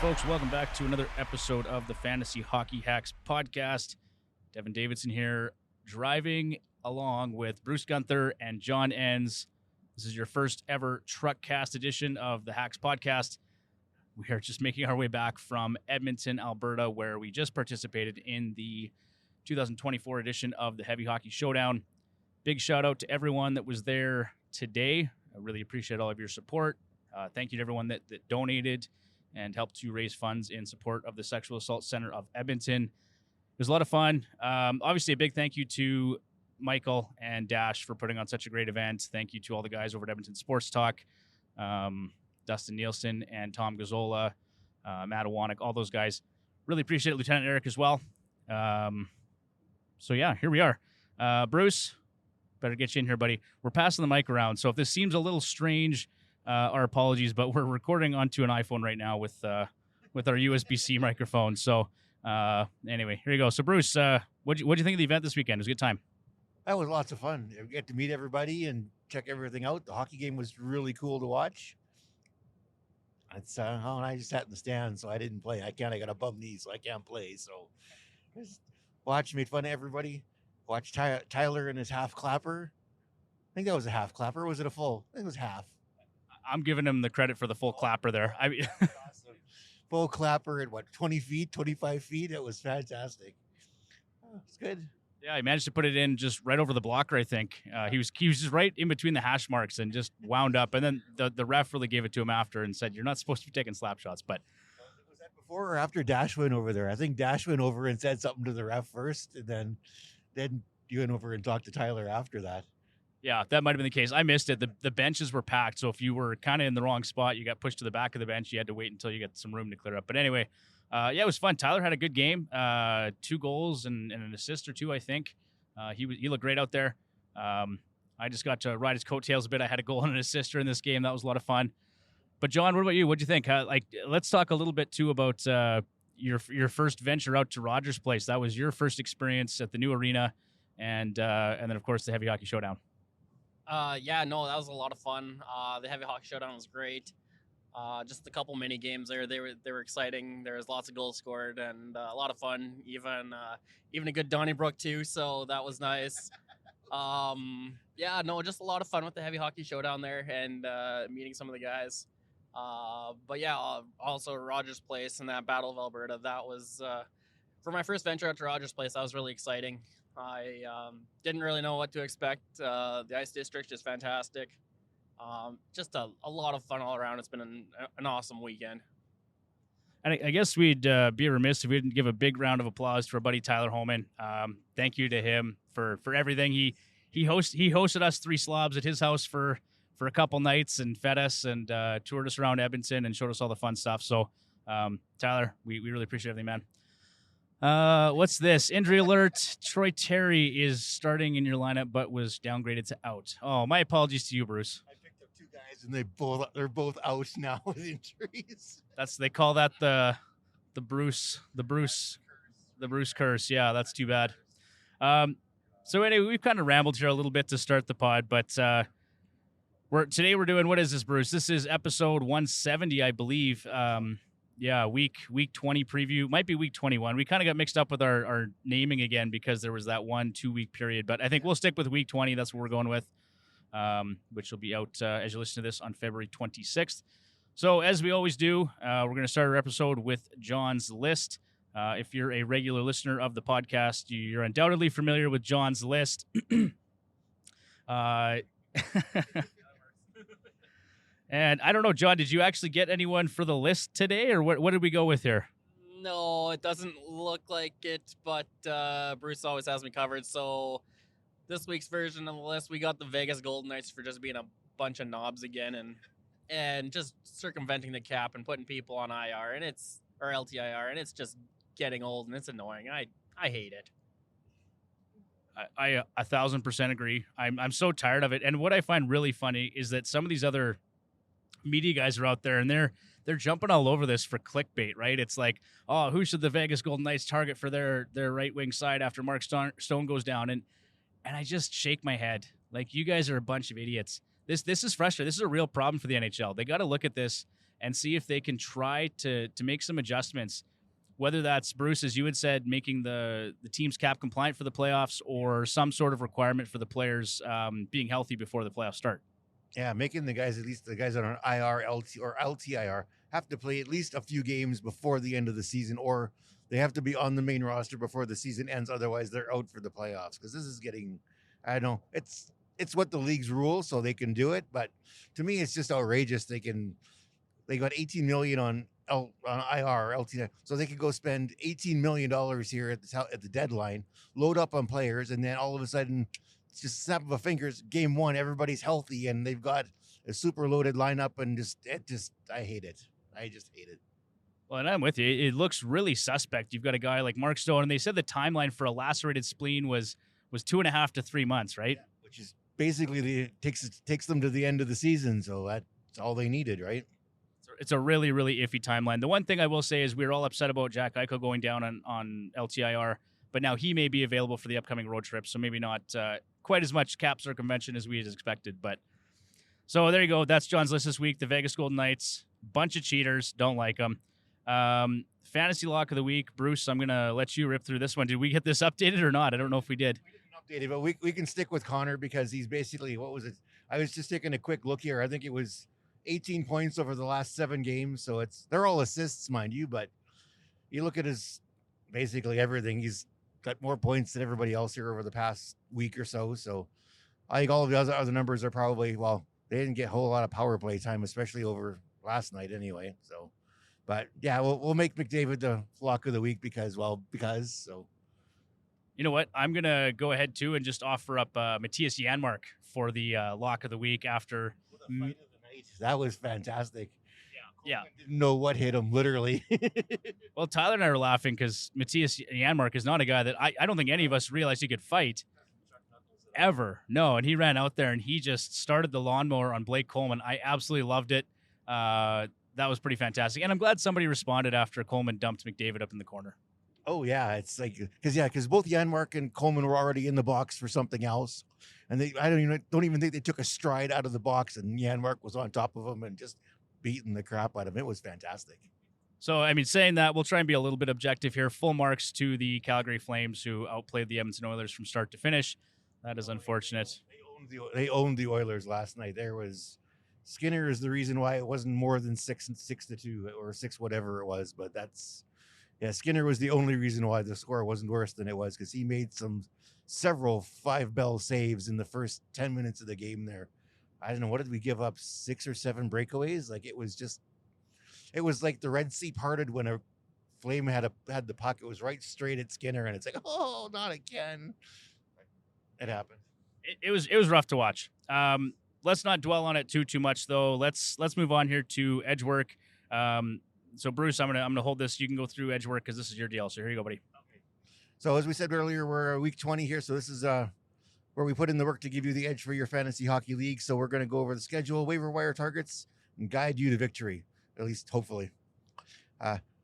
folks. Welcome back to another episode of the Fantasy Hockey Hacks podcast. Devon Davidson here, driving along with Bruce Gunther and John Enns. This is your first ever Truckcast edition of the Hacks podcast. We are just making our way back from Edmonton, Alberta, where we just participated in the 2024 edition of the Heavy Hockey Showdown. Big shout out to everyone that was there today. I really appreciate all of your support. Thank you to everyone that donated and helped to raise funds in support of the Sexual Assault Center of Edmonton. It was a lot of fun. Obviously, a big thank you to Michael and Dash for putting on such a great event. Thank you to all the guys over at Edmonton Sports Talk, Dustin Nielsen and Tom Gazzola, Matt Awanek, all those guys. Really appreciate it, Lieutenant Eric as well. So yeah, here we are. Bruce, better get you in here, buddy. We're passing the mic around, so if this seems a little strange, our apologies, but we're recording onto an iPhone right now with our USB-C microphone. So anyway, here you go. So Bruce, what'd you think of the event this weekend? It was a good time. That was lots of fun. You get to meet everybody and check everything out. The hockey game was really cool to watch. It's and I just sat in the stands, so I didn't play. I got a bum knee, so I can't play. So just watch, made fun of everybody. Watch Tyler and his half clapper. I think that was a half clapper. Or was it a full? I think it was half. I'm giving him the credit for the full clapper there. I mean, awesome. Full clapper at 20 feet, 25 feet. It was fantastic. It's good. Yeah, he managed to put it in just right over the blocker, I think. He was just right in between the hash marks and just wound up. And then the ref really gave it to him after and said, you're not supposed to be taking slap shots. But was that before or after Dash went over there? I think Dash went over and said something to the ref first, and then you went over and talked to Tyler after that. Yeah, that might have been the case. I missed it. The benches were packed, so if you were kind of in the wrong spot, you got pushed to the back of the bench. You had to wait until you got some room to clear up. But anyway, yeah, it was fun. Tyler had a good game, 2 goals and an assist or 2, I think. He looked great out there. I just got to ride his coattails a bit. I had a goal and an assist in this game. That was a lot of fun. But John, what about you? What'd you think? Let's talk a little bit too about your first venture out to Rogers Place. That was your first experience at the new arena, and then of course the Heavy Hockey Showdown. Yeah, no, that was a lot of fun. The Heavy Hockey Showdown was great. Just a couple mini games there. They were exciting. There was lots of goals scored and a lot of fun. Even a good Donnybrook too. So that was nice. Yeah, no, just a lot of fun with the Heavy Hockey Showdown there and meeting some of the guys. But yeah, also Rogers Place and that Battle of Alberta. That was for my first venture out to Rogers Place. That was really exciting. I didn't really know what to expect. The Ice District is fantastic. Just a lot of fun all around. It's been an awesome weekend. And I guess we'd be remiss if we didn't give a big round of applause to our buddy Tyler Holman. Thank you to him for everything. He hosted us 3 slobs at his house for a couple nights and fed us and toured us around Edmonton and showed us all the fun stuff. So Tyler, we really appreciate everything, man. What's this? Injury alert. Troy Terry is starting in your lineup, but was downgraded to out. Oh, my apologies to you, Bruce. I picked up 2 guys, and they're both out now with injuries. They call that the Bruce curse. Yeah, that's too bad. So anyway, we've kind of rambled here a little bit to start the pod, but today we're doing, what is this, Bruce? This is episode 170, I believe. Yeah, week 20 preview. Might be week 21. We kind of got mixed up with our naming again because there was that 1-2 week period. But I think we'll stick with week 20. That's what we're going with, which will be out as you listen to this on February 26th. So as we always do, we're going to start our episode with John's list. If you're a regular listener of the podcast, you're undoubtedly familiar with John's list. And I don't know, John, did you actually get anyone for the list today, or what did we go with here? No, it doesn't look like it, but Bruce always has me covered. So this week's version of the list, we got the Vegas Golden Knights for just being a bunch of knobs again and just circumventing the cap and putting people on IR or LTIR, and it's just getting old and it's annoying. I hate it. I 1,000% agree. I'm so tired of it. And what I find really funny is that some of these other media guys are out there and they're jumping all over this for clickbait, right? It's like, oh, who should the Vegas Golden Knights target for their right wing side after Mark Stone goes down? And I just shake my head. Like, you guys are a bunch of idiots. This is frustrating. This is a real problem for the NHL. They got to look at this and see if they can try to make some adjustments. Whether that's, Bruce, as you had said, making the team's cap compliant for the playoffs, or some sort of requirement for the players being healthy before the playoffs start. Yeah, making the guys, at least the guys on an IR, LT, or LTIR, have to play at least a few games before the end of the season, or they have to be on the main roster before the season ends. Otherwise, they're out for the playoffs. Because this is getting, I don't know, it's what the league's rules, so they can do it. But to me, it's just outrageous. They got $18 million on IR or LT, so they could go spend $18 million here at the deadline, load up on players, and then all of a sudden, it's just snap of a fingers, game one, everybody's healthy and they've got a super loaded lineup, and I hate it. I just hate it. Well, and I'm with you. It looks really suspect. You've got a guy like Mark Stone, and they said the timeline for a lacerated spleen was 2.5 to 3 months, right? Yeah, which is basically takes them to the end of the season. So that's all they needed, right? It's a really, really iffy timeline. The one thing I will say is we were all upset about Jack Eichel going down on LTIR, but now he may be available for the upcoming road trip, so maybe not quite as much cap circumvention as we had expected. But so there you go. That's John's list this week. The Vegas Golden Knights, bunch of cheaters, don't like them. Fantasy lock of the week, Bruce. I'm gonna let you rip through this one. Did we get this updated or not? I don't know if we did. We didn't update it, but we can stick with Connor because he's basically, what was it? I was just taking a quick look here. I think it was 18 points over the last 7 games. So they're all assists, mind you, but you look at his basically everything. He's got more points than everybody else here over the past week or so. So I think all of the other numbers are probably, well, they didn't get a whole lot of power play time, especially over last night anyway. So, but yeah, we'll make McDavid the lock of the week because. So. You know what? I'm going to go ahead too and just offer up Mattias Janmark for the lock of the week after. The fight of the night. That was fantastic. Yeah. Didn't know what hit him, literally. Well, Tyler and I were laughing because Mattias Janmark is not a guy that I don't think any of us realized he could fight ever. No, and he ran out there and he just started the lawnmower on Blake Coleman. I absolutely loved it. That was pretty fantastic. And I'm glad somebody responded after Coleman dumped McDavid up in the corner. Oh, yeah. It's like, because both Janmark and Coleman were already in the box for something else. And I don't even think they took a stride out of the box, and Janmark was on top of them and just beating the crap out of him. It was fantastic. So, I mean, saying that, we'll try and be a little bit objective here. Full marks to the Calgary Flames, who outplayed the Edmonton Oilers from start to finish. That is unfortunate. They owned the Oilers last night. Skinner is the reason why it wasn't more than 6-2 or 6 whatever it was. But Skinner was the only reason why the score wasn't worse than it was, because he made several 5-bell saves in the first 10 minutes of the game there. I don't know, what did we give up? 6 or 7 breakaways? Like it was like the Red Sea parted when a Flame had the puck. It was right straight at Skinner, and it's like, oh, not again. It happened. It was rough to watch. Let's not dwell on it too much though. Let's move on here to edge work. So Bruce, I'm gonna hold this. You can go through edge work because this is your deal. So here you go, buddy. Okay. So as we said earlier, we're week 20 here. So this is where we put in the work to give you the edge for your fantasy hockey league. So we're going to go over the schedule, waiver wire targets, and guide you to victory, at least hopefully.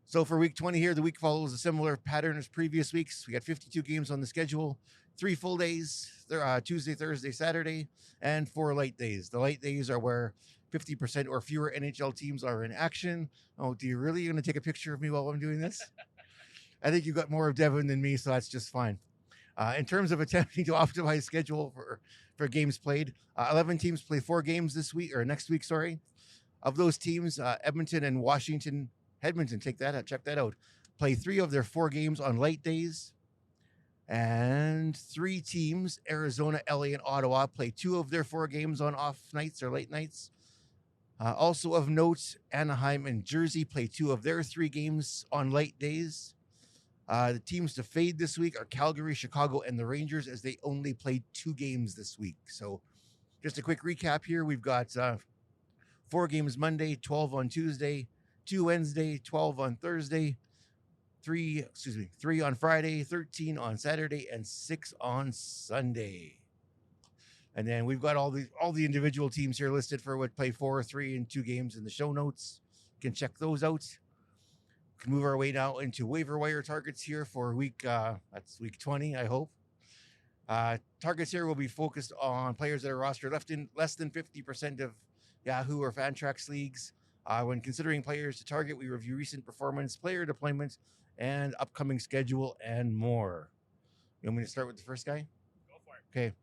So for week 20 here, the week follows a similar pattern as previous weeks. We got 52 games on the schedule, 3 full days, Tuesday, Thursday, Saturday, and 4 light days. The light days are where 50% or fewer NHL teams are in action. Oh, do you really going to take a picture of me while I'm doing this? I think you've got more of Devon than me, so that's just fine. In terms of attempting to optimize schedule for games played, 11 teams play 4 games next week. Of those teams, Edmonton and Edmonton, check that out, play 3 of their 4 games on light days. And 3 teams, Arizona, LA, and Ottawa, play 2 of their 4 games on off nights or late nights. Also of note, Anaheim and Jersey play 2 of their 3 games on light days. The teams to fade this week are Calgary, Chicago, and the Rangers, as they only played 2 games this week. So just a quick recap here. We've got 4 games Monday, 12 on Tuesday, 2 Wednesday, 12 on Thursday, 3 on Friday, 13 on Saturday, and 6 on Sunday. And then we've got all the individual teams here listed for what play 4, 3, and 2 games in the show notes. You can check those out. We can move our way now into waiver wire targets here for that's week 20, I hope. Targets here will be focused on players that are rostered less than 50% of Yahoo or Fantrax leagues. When considering players to target, we review recent performance, player deployment, and upcoming schedule, and more. You want me to start with the first guy? Go for it. Okay.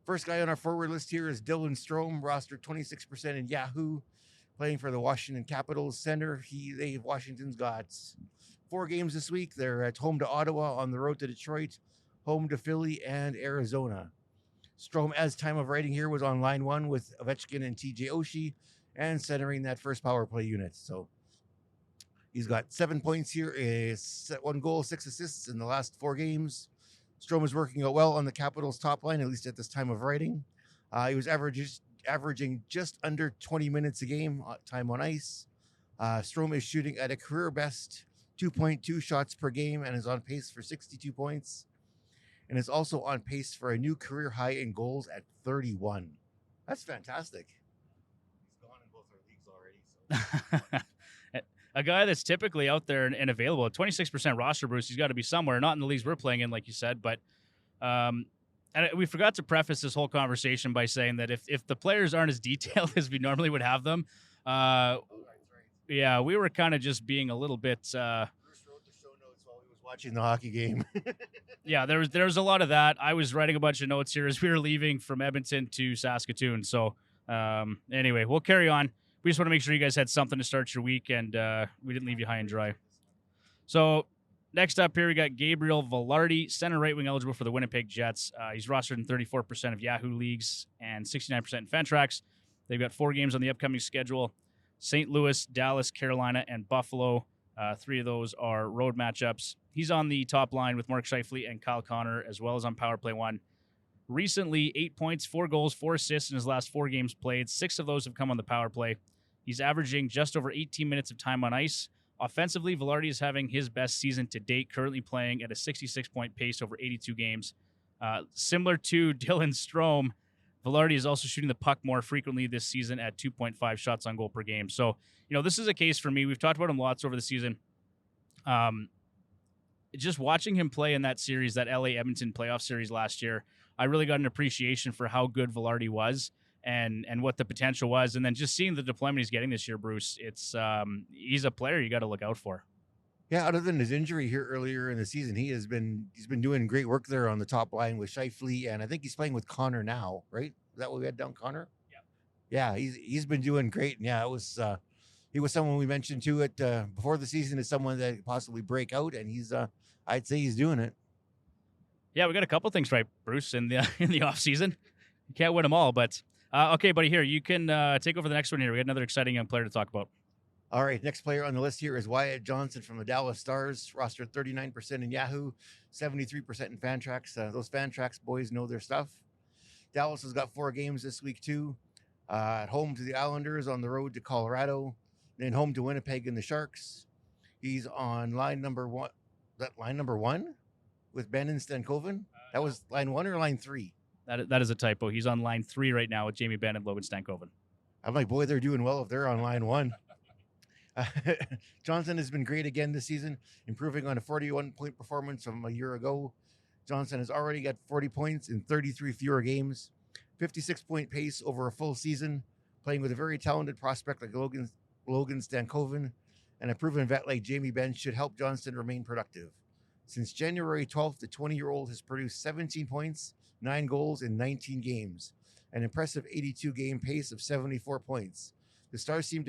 First guy on our forward list here is Dylan Strome, rostered 26% in Yahoo, playing for the Washington Capitals center. Washington's got 4 games this week. They're at home to Ottawa, on the road to Detroit, home to Philly, and Arizona. Strome, as time of writing here, was on line 1 with Ovechkin and TJ Oshie, and centering that first power play unit. So he's got 7 points here, 1 goal, 6 assists in the last 4 games. Strome is working out well on the Capitals' top line, at least at this time of writing. He was averaging just under 20 minutes a game time on ice. Strome is shooting at a career best 2.2 shots per game and is on pace for 62 points, and is also on pace for a new career high in goals at 31. That's fantastic. He's gone in both our leagues already. So. A guy that's typically out there and available at 26% roster, Bruce, he's got to be somewhere, not in the leagues we're playing in, like you said, but and we forgot to preface this whole conversation by saying that if the players aren't as detailed as we normally would have them, yeah, we were kind of just being a little bit. Bruce wrote the show notes while he was watching the hockey game. Yeah, there was a lot of that. I was writing a bunch of notes here as we were leaving from Edmonton to Saskatoon. So anyway, we'll carry on. We just want to make sure you guys had something to start your week, and we didn't leave you high and dry. So next up here, we got Gabriel Vilardi, center right wing eligible for the Winnipeg Jets. He's rostered in 34% of Yahoo leagues and 69% in Fantrax. They've got 4 games on the upcoming schedule: St. Louis, Dallas, Carolina, and Buffalo. 3 of those are road matchups. He's on the top line with Mark Scheifele and Kyle Connor, as well as on power play 1. Recently, 8 points, 4 goals, 4 assists in his last 4 games played. 6 of those have come on the power play. He's averaging just over 18 minutes of time on ice. Offensively, Vilardi is having his best season to date, currently playing at a 66-point pace over 82 games. Similar to Dylan Strome, Vilardi is also shooting the puck more frequently this season at 2.5 shots on goal per game. So, this is a case for me. We've talked about him lots over the season. Just watching him play in that series, that LA-Edmonton playoff series last year, I really got an appreciation for how good Vilardi was and what the potential was. And then just seeing the deployment he's getting this year, Bruce, it's he's a player you got to look out for. Yeah, other than his injury here earlier in the season, he's been doing great work there on the top line with Scheifele, and I think he's playing with Connor now, right? Is that what we had down, Connor? Yeah. Yeah, he's been doing great. And yeah, he was someone we mentioned too before the season as someone that could possibly break out, and I'd say he's doing it. Yeah, we got a couple things right, Bruce, in the off season. You can't win them all, but okay, buddy, here you can take over the next one. Here we got another exciting young player to talk about. All right, next player on the list here is Wyatt Johnson from the Dallas Stars, rostered 39% in Yahoo, 73% in Fantrax. Those Fantrax boys know their stuff. Dallas has got 4 games this week too. At home to the Islanders, on the road to Colorado, then home to Winnipeg and the Sharks. He's on line number 1. That line number 1 with Ben and Stankoven? That was line 1 or line 3? That is a typo. He's on line 3 right now with Jamie Benn and Logan Stankoven. I'm like, boy, they're doing well if they're on line 1. Johnson has been great again this season, improving on a 41-point performance from a year ago. Johnson has already got 40 points in 33 fewer games, 56-point pace over a full season, playing with a very talented prospect like Logan Stankoven, and a proven vet like Jamie Benn should help Johnson remain productive. Since January 12th, the 20-year-old has produced 17 points, 9 goals in 19 games, an impressive 82-game pace of 74 points. The Stars seem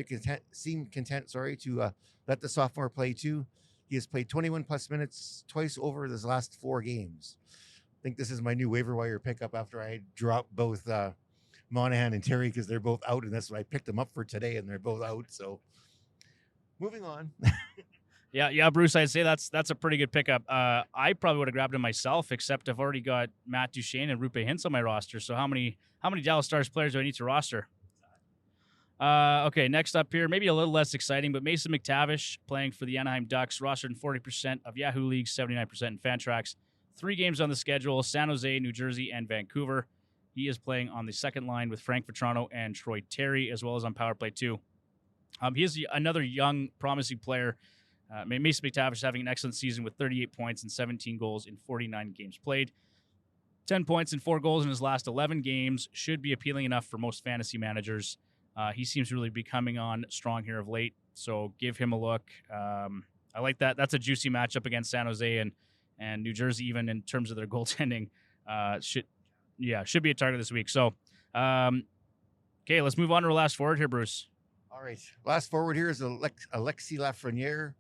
content to let the sophomore play too. He has played 21-plus minutes twice over his last 4 games. I think this is my new waiver wire pickup after I dropped both Monahan and Terry because they're both out, and that's what I picked them up for today, and they're both out. So, moving on. Yeah, Bruce, I'd say that's a pretty good pickup. I probably would have grabbed him myself, except I've already got Matt Duchene and Rupe Hintz on my roster. So how many Dallas Stars players do I need to roster? Okay, next up here, maybe a little less exciting, but Mason McTavish playing for the Anaheim Ducks, rostered in 40% of Yahoo leagues, 79% in Fantrax. 3 games on the schedule: San Jose, New Jersey, and Vancouver. He is playing on the second line with Frank Vetrano and Troy Terry, as well as on power play 2. He is another young, promising player. Mason McTavish having an excellent season with 38 points and 17 goals in 49 games played. 10 points and 4 goals in his last 11 games should be appealing enough for most fantasy managers. He seems to really be coming on strong here of late, so give him a look. I like that. That's a juicy matchup against San Jose and New Jersey, even in terms of their goaltending. Should be a target this week. So, okay, let's move on to our last forward here, Bruce. All right. Last forward here is Alexis Lafreniere,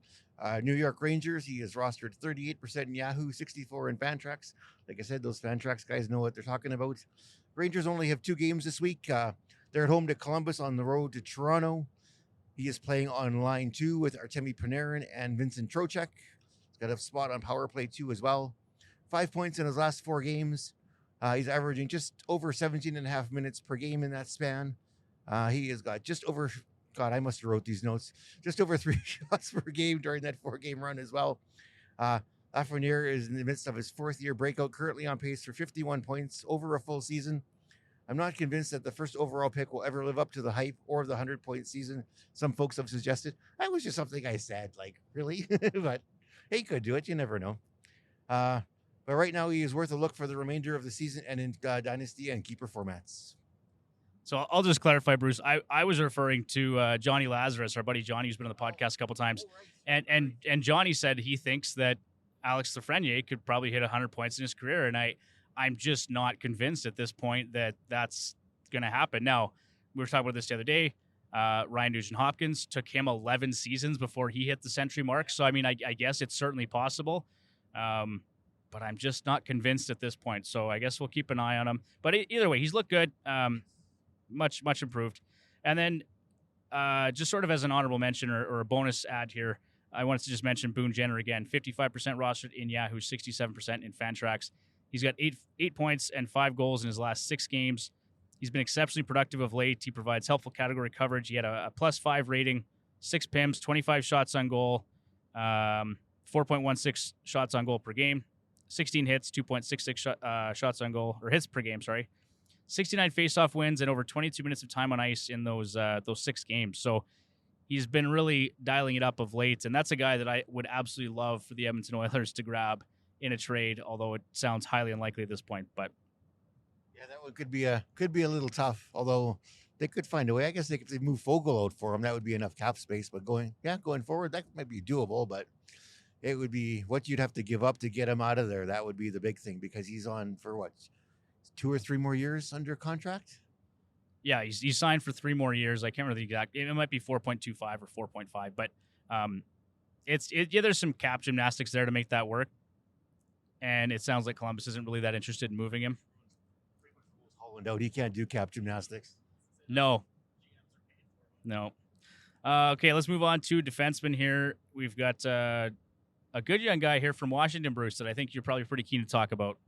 New York Rangers. He is rostered 38% in Yahoo, 64 in Fantrax. Like I said, those Fantrax guys know what they're talking about. Rangers only have 2 games this week. They're at home to Columbus, on the road to Toronto. He is playing on line 2 with Artemi Panarin and Vincent Trocheck. He's got a spot on power play 2 as well. 5 points in his last 4 games. He's averaging just over 17 and a half minutes per game in that span. He has got just over, God, I must have wrote these notes, just over 3 shots per game during that 4-game run as well. Lafreniere is in the midst of his 4th year breakout, currently on pace for 51 points over a full season. I'm not convinced that the first overall pick will ever live up to the hype or the 100-point season some folks have suggested. That was just something I said, like, really? But he could do it. You never know. But right now, he is worth a look for the remainder of the season and in Dynasty and Keeper formats. So I'll just clarify, Bruce. I was referring to Johnny Lazarus, our buddy Johnny, who's been on the podcast a couple times. And Johnny said he thinks that Alex Lafreniere could probably hit 100 points in his career. And I'm just not convinced at this point that that's going to happen. Now, we were talking about this the other day. Ryan Nugent-Hopkins took him 11 seasons before he hit the century mark. So, I mean, I guess it's certainly possible. But I'm just not convinced at this point. So I guess we'll keep an eye on him. But either way, he's looked good. Much improved. And then just sort of as an honorable mention or a bonus ad here, I wanted to just mention Boone Jenner again. 55% rostered in Yahoo, 67% in Fantrax. He's got 8 points and 5 goals in his last 6 games. He's been exceptionally productive of late. He provides helpful category coverage. He had a +5 rating, 6 PIMs, 25 shots on goal, 4.16 shots on goal per game, 16 hits, 2.66 shots on goal, or hits per game, sorry. 69 faceoff wins and over 22 minutes of time on ice in those 6 games. So he's been really dialing it up of late, and that's a guy that I would absolutely love for the Edmonton Oilers to grab in a trade, although it sounds highly unlikely at this point. But yeah, that one could be a little tough, although they could find a way. I guess if they move Fogle out for him, that would be enough cap space. But going forward, that might be doable, but it would be what you'd have to give up to get him out of there. That would be the big thing, because he's on for what, 2 or 3 more years under contract? Yeah, he's signed for 3 more years. I can't remember the exact. It might be 4.25 or 4.5, but there's some cap gymnastics there to make that work. And it sounds like Columbus isn't really that interested in moving him. Holland out. He can't do cap gymnastics. No. Okay, let's move on to defenseman here. We've got a good young guy here from Washington, Bruce, that I think you're probably pretty keen to talk about.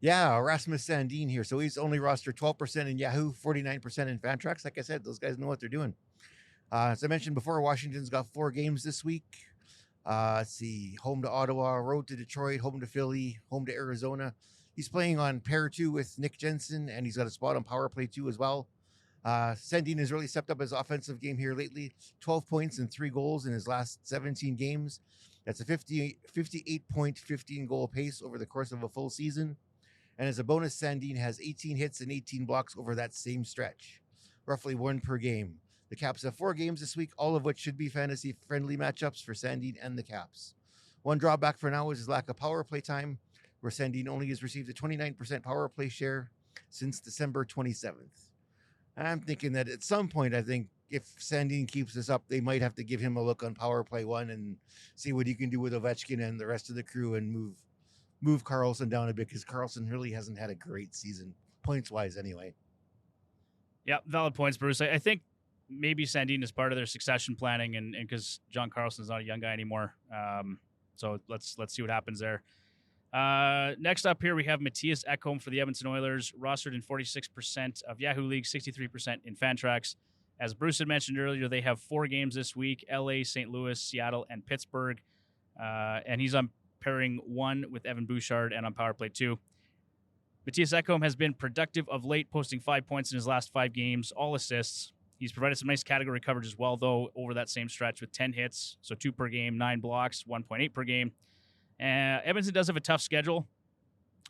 Yeah, Rasmus Sandin here. So he's only rostered 12% in Yahoo, 49% in Fantrax. Like I said, those guys know what they're doing. As I mentioned before, Washington's got 4 games this week. Let's see, home to Ottawa, road to Detroit, home to Philly, home to Arizona. He's playing on pair 2 with Nick Jensen, and he's got a spot on power play 2 as well. Sandin has really stepped up his offensive game here lately. 12 points and 3 goals in his last 17 games. That's a 58-point, 15-goal pace over the course of a full season. And as a bonus, Sandin has 18 hits and 18 blocks over that same stretch, roughly 1 per game. The Caps have 4 games this week, all of which should be fantasy-friendly matchups for Sandin and the Caps. One drawback for now is his lack of power play time, where Sandin only has received a 29% power play share since December 27th. I'm thinking that at some point, I think if Sandin keeps this up, they might have to give him a look on power play 1 and see what he can do with Ovechkin and the rest of the crew and move Karlsson down a bit, because Karlsson really hasn't had a great season, points-wise anyway. Yeah, valid points, Bruce. I think maybe Sandin is part of their succession planning, and because John Carlson's not a young guy anymore. So let's see what happens there. Next up here, we have Mattias Ekholm for the Edmonton Oilers, rostered in 46% of Yahoo League, 63% in Fantrax. As Bruce had mentioned earlier, they have 4 games this week: LA, St. Louis, Seattle, and Pittsburgh. And he's on pairing 1 with Evan Bouchard and on power play 2. Mattias Ekholm has been productive of late, posting 5 points in his last 5 games, all assists. He's provided some nice category coverage as well, though, over that same stretch with 10 hits, so 2 per game, 9 blocks, 1.8 per game. Edmonton does have a tough schedule,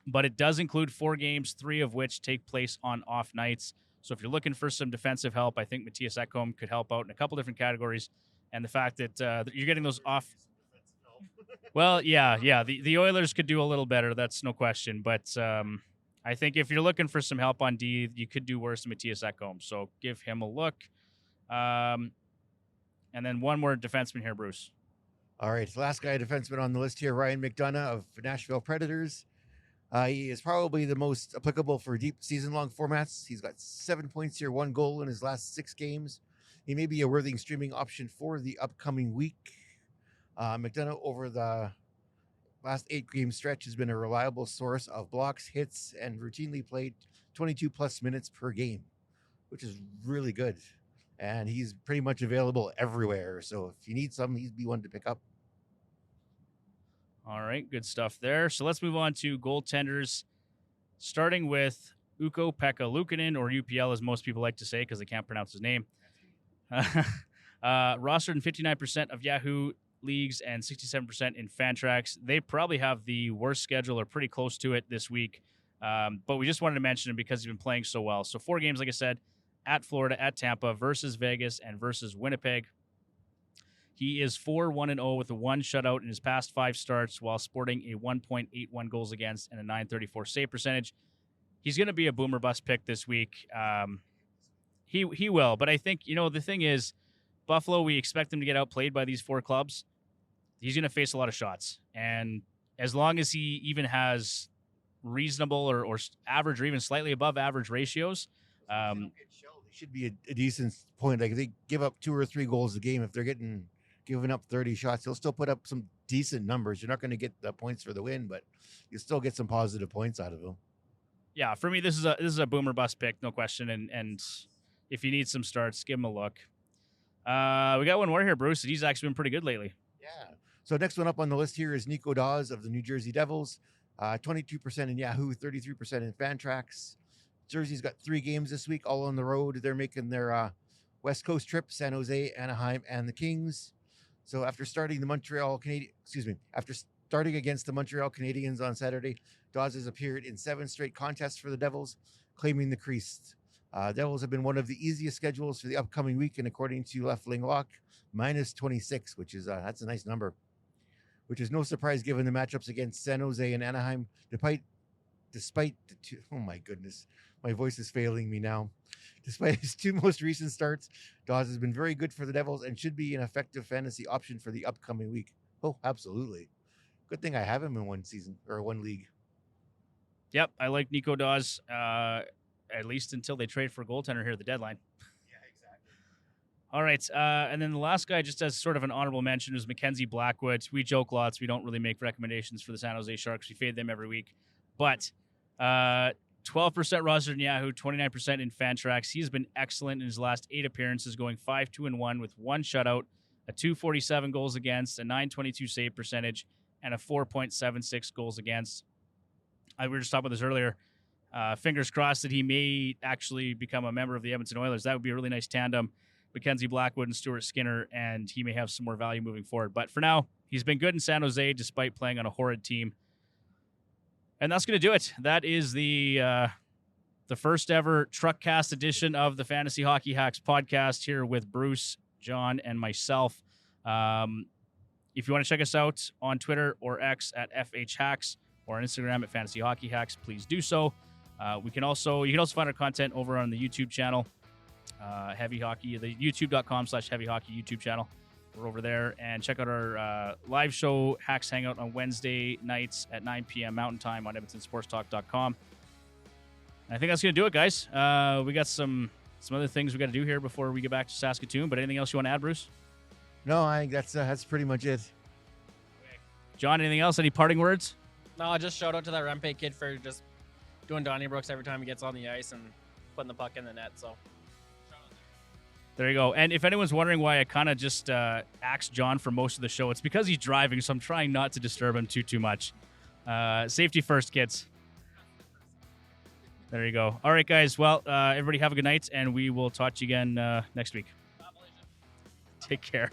but it does include 4 games, 3 of which take place on off nights. So if you're looking for some defensive help, I think Mattias Ekholm could help out in a couple different categories. And the fact that you're getting those off. Well, yeah. The Oilers could do a little better. That's no question. But I think if you're looking for some help on D, you could do worse than Mattias Ekholm. So give him a look. And then one more defenseman here, Bruce. All right, last guy defenseman on the list here, Ryan McDonough of Nashville Predators. He is probably the most applicable for deep season-long formats. He's got 7 points here, 1 goal in his last 6 games. He may be a worthy streaming option for the upcoming week. McDonough, over the last 8-game stretch, has been a reliable source of blocks, hits, and routinely played 22-plus minutes per game, which is really good. And he's pretty much available everywhere. So if you need some, he'd be one to pick up. All right, good stuff there. So let's move on to goaltenders, starting with Ukko-Pekka Luukkonen, or UPL as most people like to say because they can't pronounce his name. Rostered in 59% of Yahoo leagues and 67% in Fantrax. They probably have the worst schedule or pretty close to it this week. But we just wanted to mention him because he's been playing so well. So 4 games, like I said, at Florida, at Tampa, versus Vegas, and versus Winnipeg. He is 4-1-0 with a 1 shutout in his past 5 starts while sporting a 1.81 goals against and a 934 save percentage. He's going to be a boomer bust pick this week. He will, but I think, the thing is, Buffalo, we expect him to get outplayed by these 4 clubs. He's going to face a lot of shots. And as long as he even has reasonable or average or even slightly above average ratios, they should be a decent point. Like if they give up 2 or 3 goals a game, if they're giving up 30 shots, he'll still put up some decent numbers. You're not going to get the points for the win, but you still get some positive points out of him. Yeah, for me, this is a boomer bust pick, no question. And if you need some starts, give him a look. We got one more here, Bruce. He's actually been pretty good lately. Yeah. So next one up on the list here is Nico Daws of the New Jersey Devils. 22% in Yahoo, 33% in Fantrax. Jersey's got 3 games this week, all on the road. They're making their West Coast trip: San Jose, Anaheim, and the Kings. So after starting against the Montreal Canadiens on Saturday, Daws has appeared in 7 straight contests for the Devils, claiming the crease. Devils have been one of the easiest schedules for the upcoming week, and according to Left Wing Lock, minus 26, which is that's a nice number. Which is no surprise given the matchups against San Jose and Anaheim, despite the 2, oh my goodness, my voice is failing me now. Despite his 2 most recent starts, Daws has been very good for the Devils and should be an effective fantasy option for the upcoming week. Oh, absolutely. Good thing I have him in one league. Yep, I like Nico Daws, at least until they trade for a goaltender here at the deadline. Yeah, exactly. All right, and then the last guy, just as sort of an honorable mention, is Mackenzie Blackwood. We joke lots. We don't really make recommendations for the San Jose Sharks. We fade them every week. But 12% rostered in Yahoo, 29% in Fantrax. He's been excellent in his last 8 appearances, going 5-2-1 with 1 shutout, a 247 goals against, a 922 save percentage, and a 4.76 goals against. We were just talking about this earlier. Fingers crossed that he may actually become a member of the Edmonton Oilers. That would be a really nice tandem, Mackenzie Blackwood and Stuart Skinner, and he may have some more value moving forward. But for now, he's been good in San Jose despite playing on a horrid team. And that's going to do it. That is the first ever Truckcast edition of the Fantasy Hockey Hacks podcast here with Bruce, John, and myself. If you want to check us out on Twitter or X at FHHacks or on Instagram at Fantasy Hockey Hacks, please do so. You can also find our content over on the YouTube channel, Heavy Hockey, the youtube.com/Heavy Hockey YouTube channel. We're over there, and check out our live show, Hacks Hangout, on Wednesday nights at 9 p.m. Mountain Time on EdmontonSportsTalk.com. And I think that's going to do it, guys. We got some other things we got to do here before we get back to Saskatoon, but anything else you want to add, Bruce? No, I think that's pretty much it. John, anything else? Any parting words? No, just shout out to that Rempe kid for just doing Donnybrooks every time he gets on the ice and putting the puck in the net. So there you go. And if anyone's wondering why I kind of just axed John for most of the show, it's because he's driving, so I'm trying not to disturb him too much. Safety first, kids. There you go. All right, guys. Well, everybody have a good night, and we will talk to you again next week. Take care.